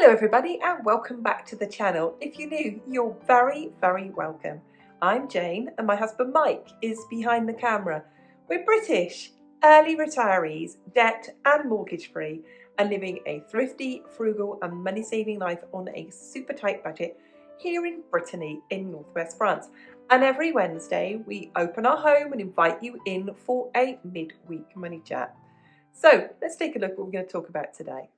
Hello everybody and welcome back to the channel. If you're new, you're very, very welcome. I'm Jane and my husband Mike is behind the camera. We're British, early retirees, debt and mortgage free, and living a thrifty, frugal and money saving life on a super tight budget here in Brittany in northwest France. And every Wednesday we open our home and invite you in for a mid-week money chat. So let's take a look at what we're going to talk about today.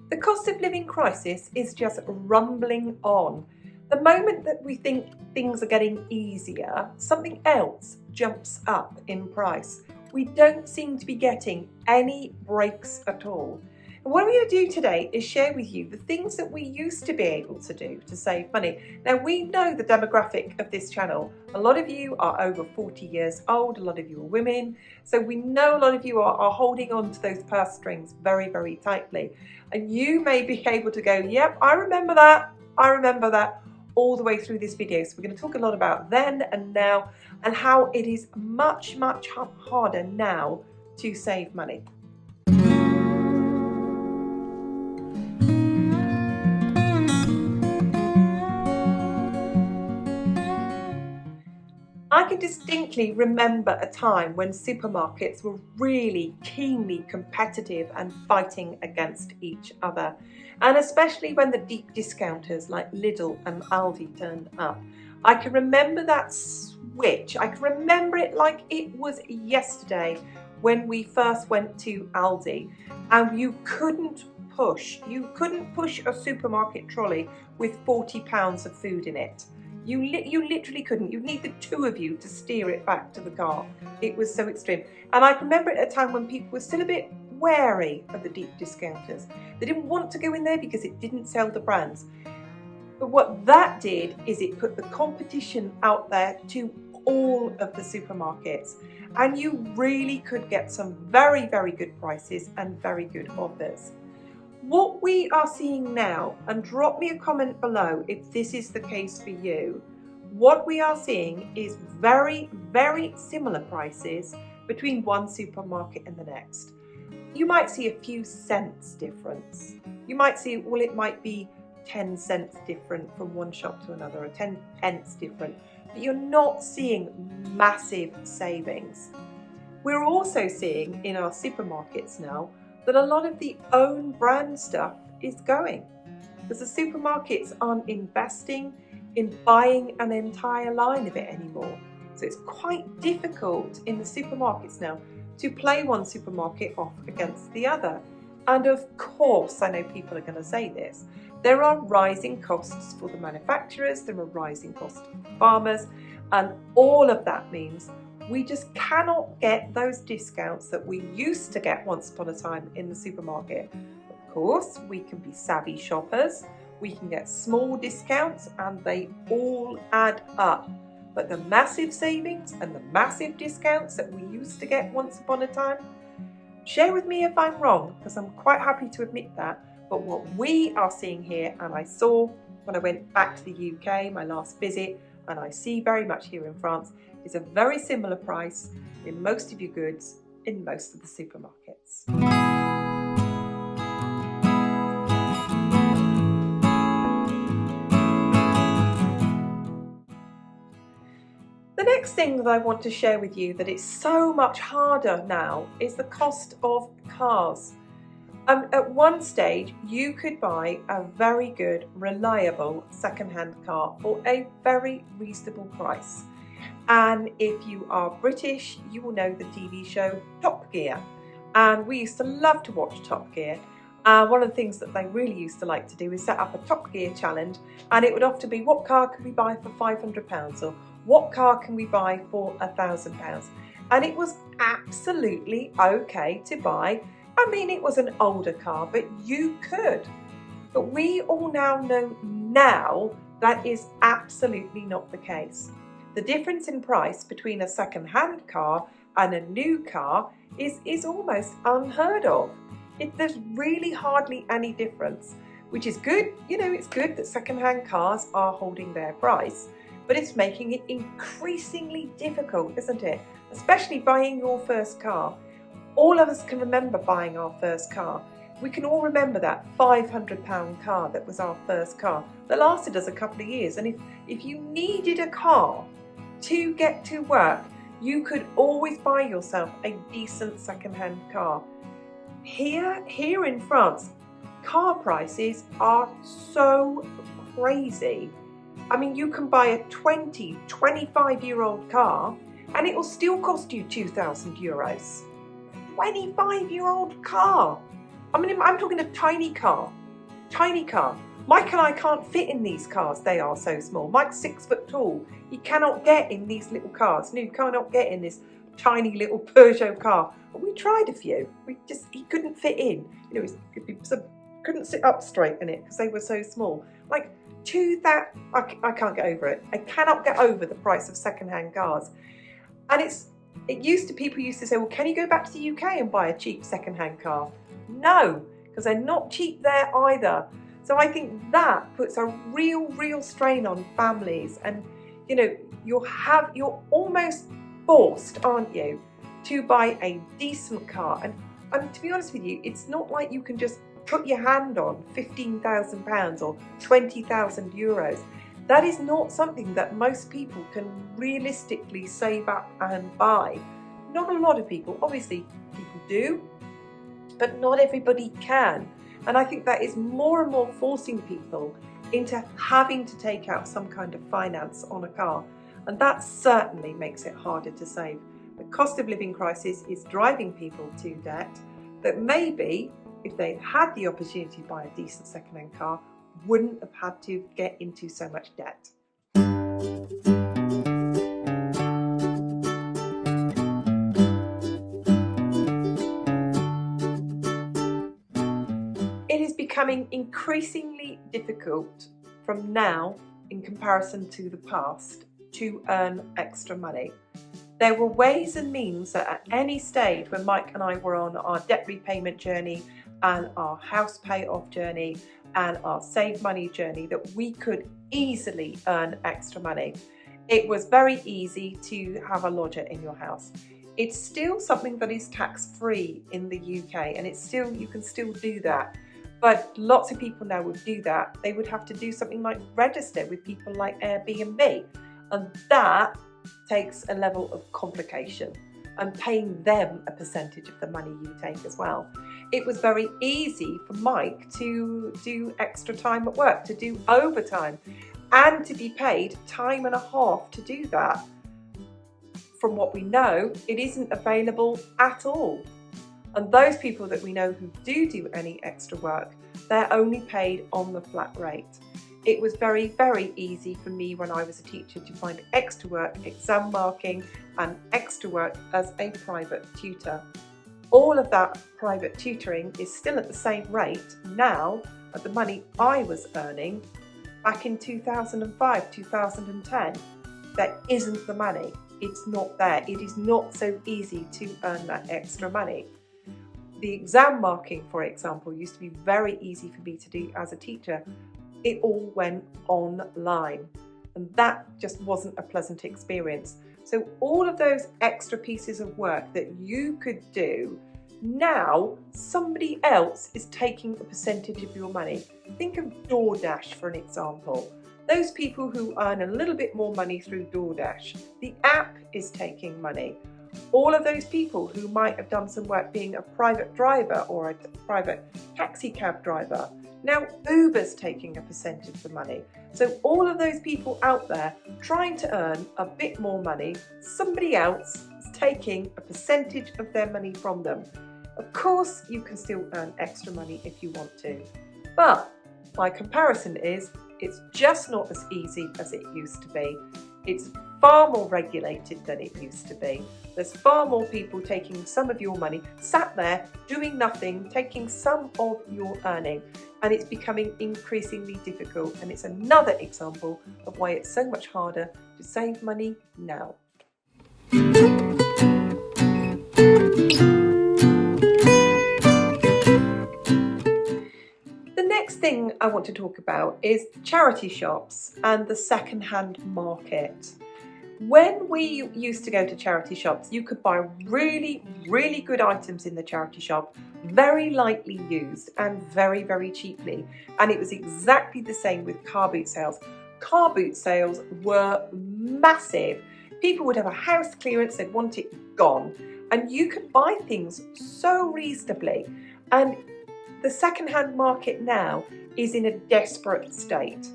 The cost of living crisis is just rumbling on. The moment that we think things are getting easier, something else jumps up in price. We don't seem to be getting any breaks at all. And what we're going to do today is share with you the things that we used to be able to do to save money. Now, we know the demographic of this channel. A lot of you are over 40 years old, a lot of you are women. So we know a lot of you are holding on to those purse strings very, very tightly. And you may be able to go, yep, I remember that, all the way through this video. So we're going to talk a lot about then and now and how it is much, much harder now to save money. I can distinctly remember a time when supermarkets were really keenly competitive and fighting against each other. And especially when the deep discounters like Lidl and Aldi turned up. I can remember that switch. I can remember it like it was yesterday when we first went to Aldi and you couldn't push a supermarket trolley with 40 pounds of food in it. You literally couldn't. You'd need the two of you to steer it back to the car. It was so extreme. And I can remember it at a time when people were still a bit wary of the deep discounters. They didn't want to go in there because it didn't sell the brands. But what that did is it put the competition out there to all of the supermarkets. And you really could get some very, very good prices and very good offers. What we are seeing now, and drop me a comment below if this is the case for you, what we are seeing is very, very similar prices between one supermarket and the next. You might see a few cents difference. You might see, well, it might be 10 cents different from one shop to another, or 10 pence different, but you're not seeing massive savings. We're also seeing in our supermarkets now that a lot of the own brand stuff is going because the supermarkets aren't investing in buying an entire line of it anymore. So it's quite difficult in the supermarkets now to play one supermarket off against the other. And of course, I know people are going to say this, there are rising costs for the manufacturers, there are rising costs for farmers, and all of that means we just cannot get those discounts that we used to get once upon a time in the supermarket. Of course, we can be savvy shoppers, we can get small discounts and they all add up. But the massive savings and the massive discounts that we used to get once upon a time, share with me if I'm wrong, because I'm quite happy to admit that. But what we are seeing here, and I saw when I went back to the UK, my last visit, and I see very much here in France, is a very similar price in most of your goods in most of the supermarkets. The next thing that I want to share with you that it's so much harder now is the cost of cars. At one stage, you could buy a very good, reliable second-hand car for a very reasonable price. And if you are British, you will know the TV show Top Gear. And we used to love to watch Top Gear. One of the things that they really used to like to do is set up a Top Gear challenge. And it would often be, what car can we buy for £500? Or what car can we buy for £1,000? And it was absolutely okay to buy. I mean, it was an older car, but you could. But we all now know that is absolutely not the case. The difference in price between a second-hand car and a new car is almost unheard of. There's really hardly any difference. which is good. You know, it's good that second-hand cars are holding their price, but it's making it increasingly difficult, isn't it? Especially buying your first car. All of us can remember buying our first car. We can all remember that £500 car that was our first car that lasted us a couple of years. And if you needed a car to get to work, you could always buy yourself a decent second-hand car. Here in France, car prices are so crazy. I mean, you can buy a 25-year-old car and it will still cost you €2,000. 25-year-old car. I mean, I'm talking a tiny car. Mike and I can't fit in these cars. They are so small. Mike's 6 foot tall. He cannot get in these little cars. No, he cannot get in this tiny little Peugeot car. But we tried a few. He couldn't fit in. You know, he couldn't sit up straight in it because they were so small. Like, I can't get over it. I cannot get over the price of second-hand cars. And people used to say, well, can you go back to the UK and buy a cheap second-hand car? No, because they're not cheap there either. So I think that puts a real strain on families. And, you know, you're almost forced, aren't you, to buy a decent car. And to be honest with you, it's not like you can just put your hand on £15,000 or €20,000. That is not something that most people can realistically save up and buy. Not a lot of people. Obviously, people do, but not everybody can. And I think that is more and more forcing people into having to take out some kind of finance on a car. And that certainly makes it harder to save. The cost of living crisis is driving people to debt that maybe, if they had the opportunity to buy a decent second-hand car, wouldn't have had to get into so much debt. It is becoming increasingly difficult from now, in comparison to the past, to earn extra money. There were ways and means that at any stage when Mike and I were on our debt repayment journey and our house payoff journey and our save money journey, that we could easily earn extra money. It was very easy to have a lodger in your house. It's still something that is tax-free in the UK, and you can still do that. But lots of people now would do that. They would have to do something like register with people like Airbnb, and that takes a level of complication, and paying them a percentage of the money you take as well. It was very easy for Mike to do extra time at work, to do overtime, and to be paid time and a half to do that. From what we know, it isn't available at all. And those people that we know who do any extra work, they're only paid on the flat rate. It was very easy for me when I was a teacher to find extra work, exam marking, and extra work as a private tutor. All of that private tutoring is still at the same rate now as the money I was earning back in 2005, 2010. That isn't the money. It's not there. It is not so easy to earn that extra money. The exam marking, for example, used to be very easy for me to do as a teacher. It all went online, and that just wasn't a pleasant experience. So all of those extra pieces of work that you could do, now somebody else is taking a percentage of your money. Think of DoorDash for an example. Those people who earn a little bit more money through DoorDash, the app is taking money. All of those people who might have done some work being a private driver or a private taxi cab driver, now Uber's taking a percentage of the money. So all of those people out there trying to earn a bit more money, somebody else is taking a percentage of their money from them. Of course, you can still earn extra money if you want to. But my comparison is, it's just not as easy as it used to be. It's far more regulated than it used to be. There's far more people taking some of your money, sat there doing nothing, taking some of your earning, and it's becoming increasingly difficult. And it's another example of why it's so much harder to save money now. The next thing I want to talk about is charity shops and the second-hand market. When we used to go to charity shops, you could buy really, really good items in the charity shop, very lightly used and very, very cheaply. And it was exactly the same with car boot sales. Car boot sales were massive. People would have a house clearance, they'd want it gone. And you could buy things so reasonably. And the second-hand market now is in a desperate state.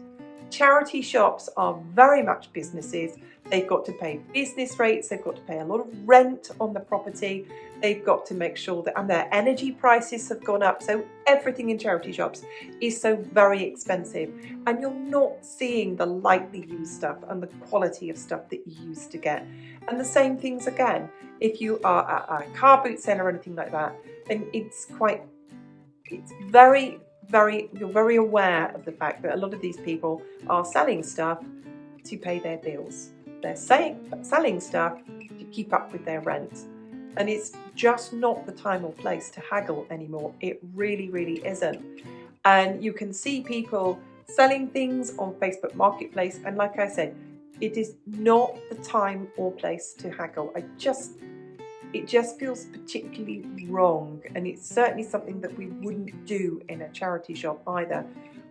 Charity shops are very much businesses. They've got to pay business rates, they've got to pay a lot of rent on the property, they've got to make sure that, and their energy prices have gone up, so everything in charity shops is so very expensive, and you're not seeing the lightly used stuff and the quality of stuff that you used to get. And the same things again, if you are at a car boot sale or anything like that, then you're very aware of the fact that a lot of these people are selling stuff to pay their bills. They're selling stuff to keep up with their rent. And it's just not the time or place to haggle anymore. It really, really isn't. And you can see people selling things on Facebook Marketplace. And like I said, it is not the time or place to haggle. It just feels particularly wrong, and it's certainly something that we wouldn't do in a charity shop either.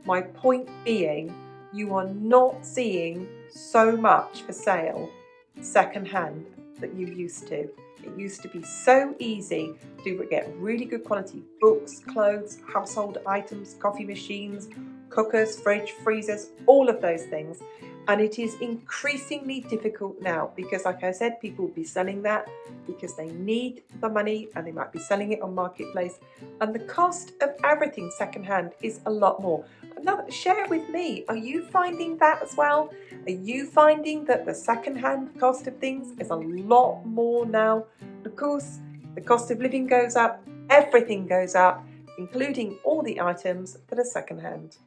My point being, you are not seeing so much for sale secondhand that you used to. It used to be so easy to get really good quality books, clothes, household items, coffee machines, cookers, fridge, freezers, all of those things. And it is increasingly difficult now because, like I said, people will be selling that because they need the money and they might be selling it on Marketplace. And the cost of everything secondhand is a lot more. Share with me, are you finding that as well? Are you finding that the secondhand cost of things is a lot more now? Of course, the cost of living goes up, everything goes up, including all the items that are secondhand.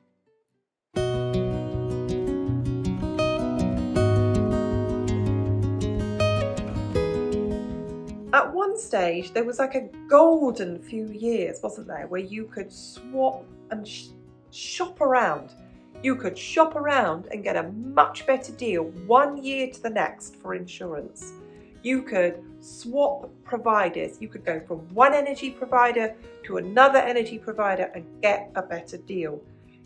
At one stage, there was like a golden few years, wasn't there, where you could swap and shop around. You could shop around and get a much better deal 1 year to the next for insurance. You could swap providers. You could go from one energy provider to another energy provider and get a better deal.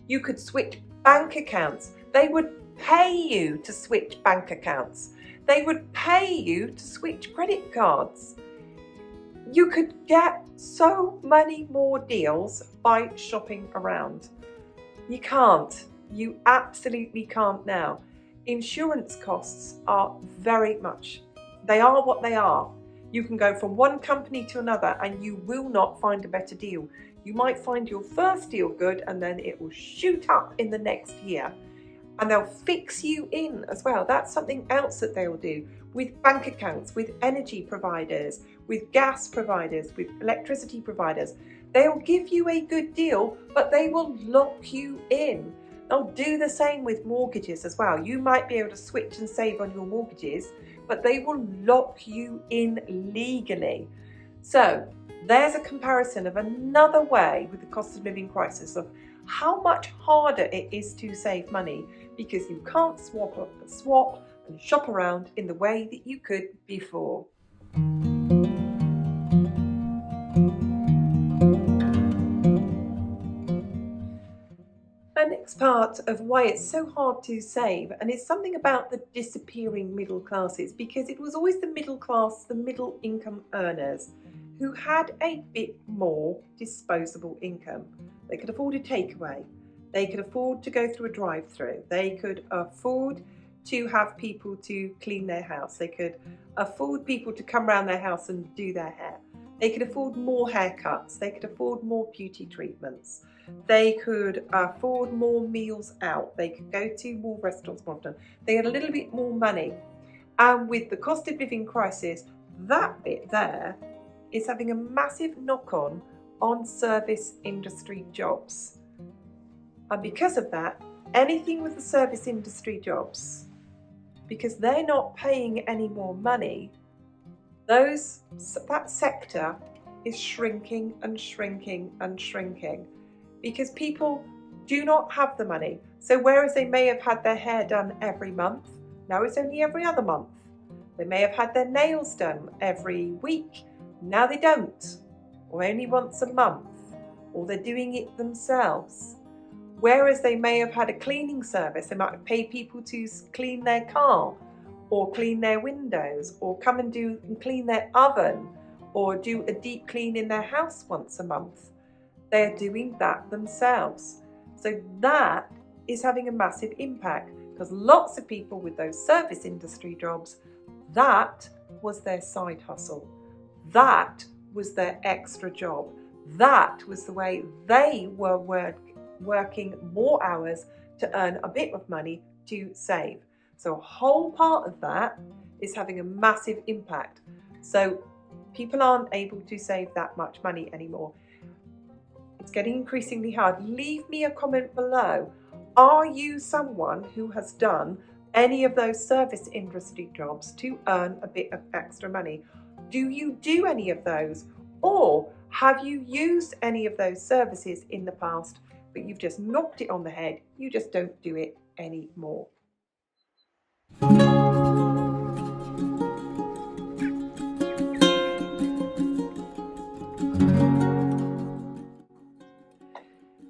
You could switch bank accounts. They would pay you to switch bank accounts. They would pay you to switch credit cards. You could get so many more deals by shopping around. You can't. You absolutely can't now. Insurance costs are they are what they are. You can go from one company to another and you will not find a better deal. You might find your first deal good and then it will shoot up in the next year. And they'll fix you in as well. That's something else that they will do with bank accounts, with energy providers, with gas providers, with electricity providers. They'll give you a good deal, but they will lock you in. They'll do the same with mortgages as well. You might be able to switch and save on your mortgages, but they will lock you in legally. So there's a comparison of another way with the cost of living crisis of how much harder it is to save money because you can't swap and shop around in the way that you could before. The next part of why it's so hard to save, and it's something about the disappearing middle classes, because it was always the middle class, the middle income earners who had a bit more disposable income. They could afford a takeaway. They could afford to go through a drive-through. They could afford to have people to clean their house. They could afford people to come around their house and do their hair. They could afford more haircuts. They could afford more beauty treatments. They could afford more meals out. They could go to more restaurants more often. They had a little bit more money. And with the cost of living crisis, that bit there is having a massive knock-on on service industry jobs. And because of that, anything with the service industry jobs, because they're not paying any more money, that sector is shrinking and shrinking and shrinking, because people do not have the money. So whereas they may have had their hair done every month, now it's only every other month. They may have had their nails done every week, now they don't, or only once a month, or they're doing it themselves. Whereas they may have had a cleaning service, they might have paid people to clean their car, or clean their windows, or come and clean their oven, or do a deep clean in their house once a month. They're doing that themselves. So that is having a massive impact, because lots of people with those service industry jobs, that was their side hustle. That was their extra job. That was the way they were working more hours to earn a bit of money to save. So a whole part of that is having a massive impact. So people aren't able to save that much money anymore. It's getting increasingly hard. Leave me a comment below. Are you someone who has done any of those service industry jobs to earn a bit of extra money? Do you do any of those? Or have you used any of those services in the past, but you've just knocked it on the head? You just don't do it anymore.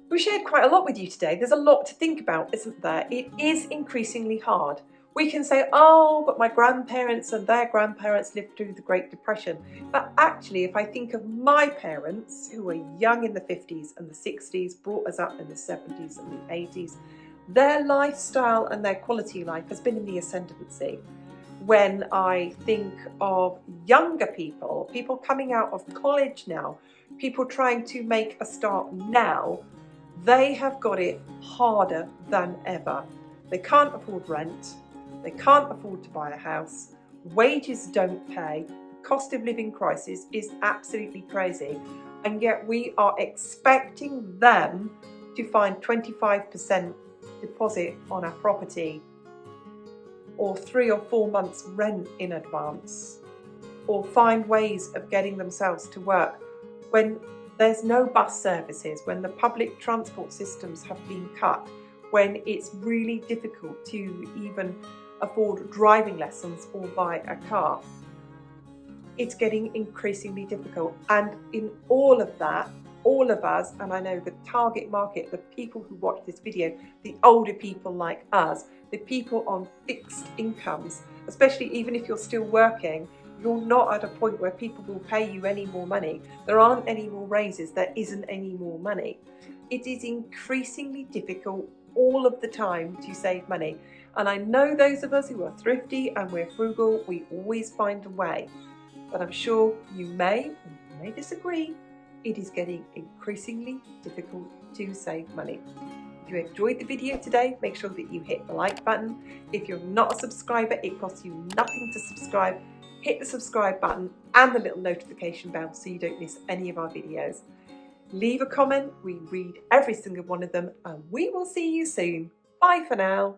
We shared quite a lot with you today. There's a lot to think about, isn't there? It is increasingly hard. We can say, oh, but my grandparents and their grandparents lived through the Great Depression. But actually, if I think of my parents, who were young in the 50s and the 60s, brought us up in the 70s and the 80s, their lifestyle and their quality of life has been in the ascendancy. When I think of younger people, people coming out of college now, people trying to make a start now, they have got it harder than ever. They can't afford rent. They can't afford to buy a house. Wages don't pay. The cost of living crisis is absolutely crazy. And yet we are expecting them to find 25% deposit on a property, or 3 or 4 months rent in advance, or find ways of getting themselves to work when there's no bus services, when the public transport systems have been cut, when it's really difficult to even afford driving lessons or buy a car. It's getting increasingly difficult. And in all of that, all of us, and I know the target market, the people who watch this video, the older people like us, the people on fixed incomes, especially even if you're still working, you're not at a point where people will pay you any more money. There aren't any more raises. There isn't any more money. It is increasingly difficult all of the time to save money. And I know those of us who are thrifty and we're frugal, we always find a way. But I'm sure you may disagree. It is getting increasingly difficult to save money. If you enjoyed the video today, make sure that you hit the like button. If you're not a subscriber, it costs you nothing to subscribe. Hit the subscribe button and the little notification bell so you don't miss any of our videos. Leave a comment, we read every single one of them, and we will see you soon. Bye for now.